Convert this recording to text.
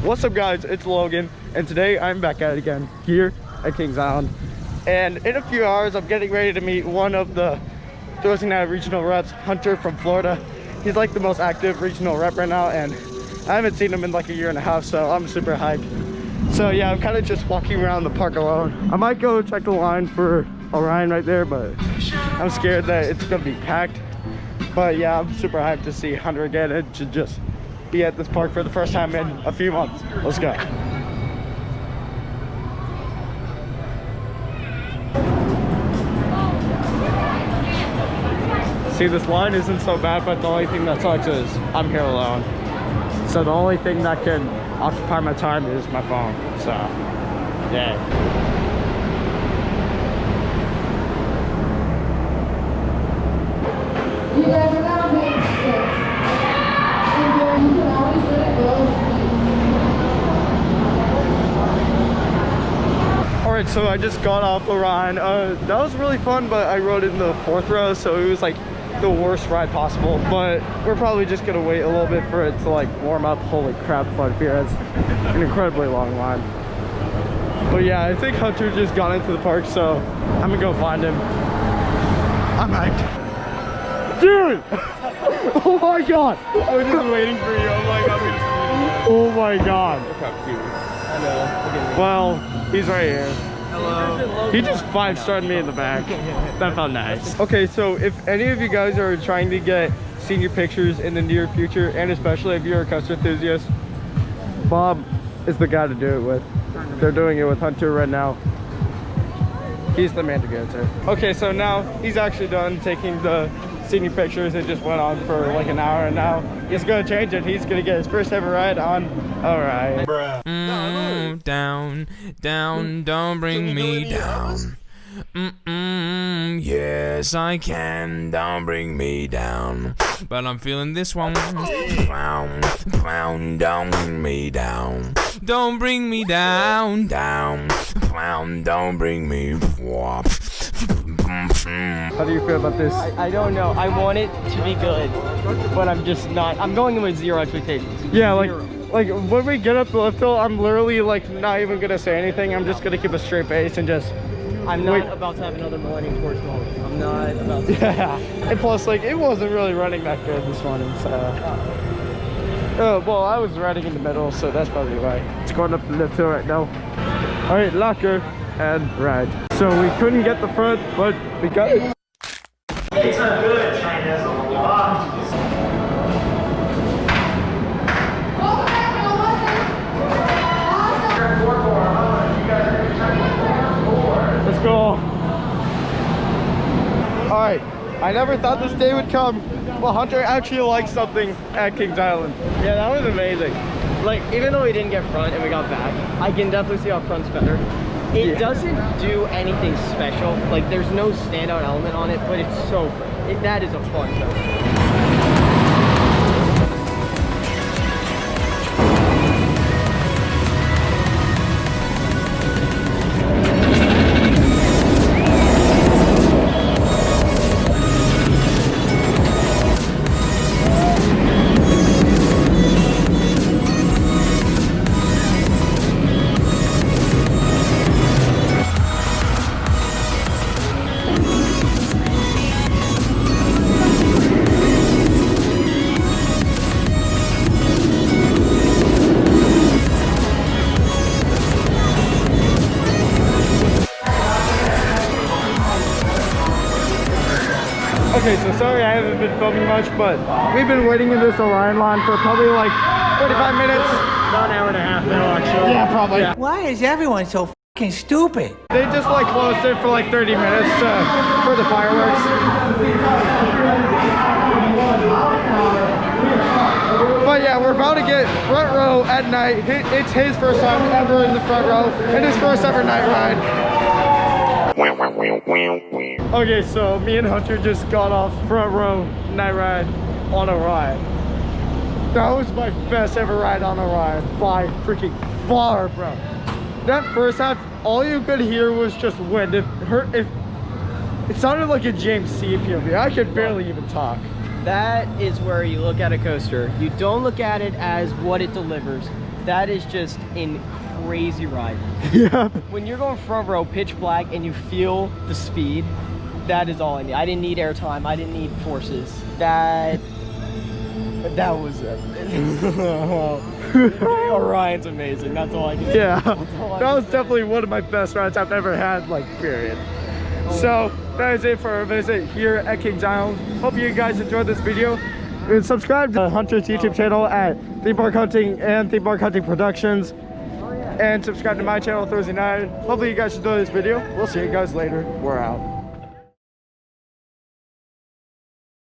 What's up guys, it's Logan, and today I'm back at it again here at Kings Island. And in a few hours I'm getting ready to meet one of the Thursday night regional reps, Hunter from Florida. He's like the most active regional rep right now, and I haven't seen him in like a year and a half, so I'm super hyped. So yeah, I'm kind of just walking around the park alone. I might go check the line for Orion right there, but I'm scared that it's gonna be packed. But yeah, I'm super hyped to see Hunter again and to just be at this park for the first time in a few months. Let's go. See, this line isn't so bad, but the only thing that sucks is I'm here alone. So the only thing that can occupy my time is my phone. So, yeah. You guys are now making steps. And then you can always let it go. Alright, so I just got off Orion. That was really fun, but I rode in the 4th row, so it was like the worst ride possible. But we're probably just gonna wait a little bit for it to like warm up. Holy crap, fun here. It's an incredibly long line. But yeah, I think Hunter just got into the park, so I'm gonna go find him. I'm hyped. Dude! Oh my god! I was just waiting for you. I'm like, I'm just oh my god. look how cute. I know. Well, he's right here. Hello. He just 5-starred me in the back. That felt nice. Okay, so if any of you guys are trying to get senior pictures in the near future, and especially if you're a custom enthusiast, Bob is the guy to do it with. They're doing it with Hunter right now. He's the man to go to. Okay, so now he's actually done taking the senior pictures. It just went on for like an hour, and now he's gonna change it. He's gonna get his first ever ride on Orion. Down, down, don't bring me down. Yes, I can, don't bring me down. But I'm feeling this one. Clown, clown, don't bring me down. Don't bring me down, down. Clown, don't bring me. How do you feel about this? I don't know. I want it to be good, but I'm just not. I'm going in with zero expectations. Yeah, like when we get up the lift hill, I'm literally like not even gonna say anything. I'm just gonna keep a straight face and just. I'm not about to have another Millennium Force moment. I'm not about to. Yeah, and plus like it wasn't really running that good this morning, so. Oh well, I was riding in the middle, so that's probably why. It's going up the lift hill right now. All right, locker and ride. So we couldn't get the front, but we got it. It's not good, China's a lot. Let's go. All right, I never thought this day would come. Well, Hunter actually liked something at Kings Island. Yeah, that was amazing. Like, even though we didn't get front and we got back, I can definitely see how front's better. It doesn't do anything special. Like, there's no standout element on it, but it's so fun. That is a fun show. Okay, so sorry I haven't been filming much, but we've been waiting in this Orion line for probably like 45 minutes. About an hour and a half now, actually. Yeah, probably. Yeah. Why is everyone so fucking stupid? They just like closed it for like 30 minutes for the fireworks. But yeah, we're about to get front row at night. It's his first time ever in the front row and his first ever night ride. Okay, so me and Hunter just got off front row night ride on Orion. That was my best ever ride on Orion by freaking far, bro. That first half, all you could hear was just wind. It sounded like a James C POV. I could barely even talk. That is where you look at a coaster. You don't look at it as what it delivers. That is just in crazy ride. Yeah. When you're going front row, pitch black, and you feel the speed, that is all I need. I didn't need airtime. I didn't need forces. That was it. Orion's amazing. That's all I can say. Yeah, that was definitely one of my best rides I've ever had, like, period. So that is it for our visit here at Kings Island. Hope you guys enjoyed this video. And subscribe to Hunter's YouTube channel at Theme Park Hunting and Theme Park Hunting Productions. And subscribe to my channel Thursday night. Hopefully you guys enjoyed this video. We'll see you guys later. We're out.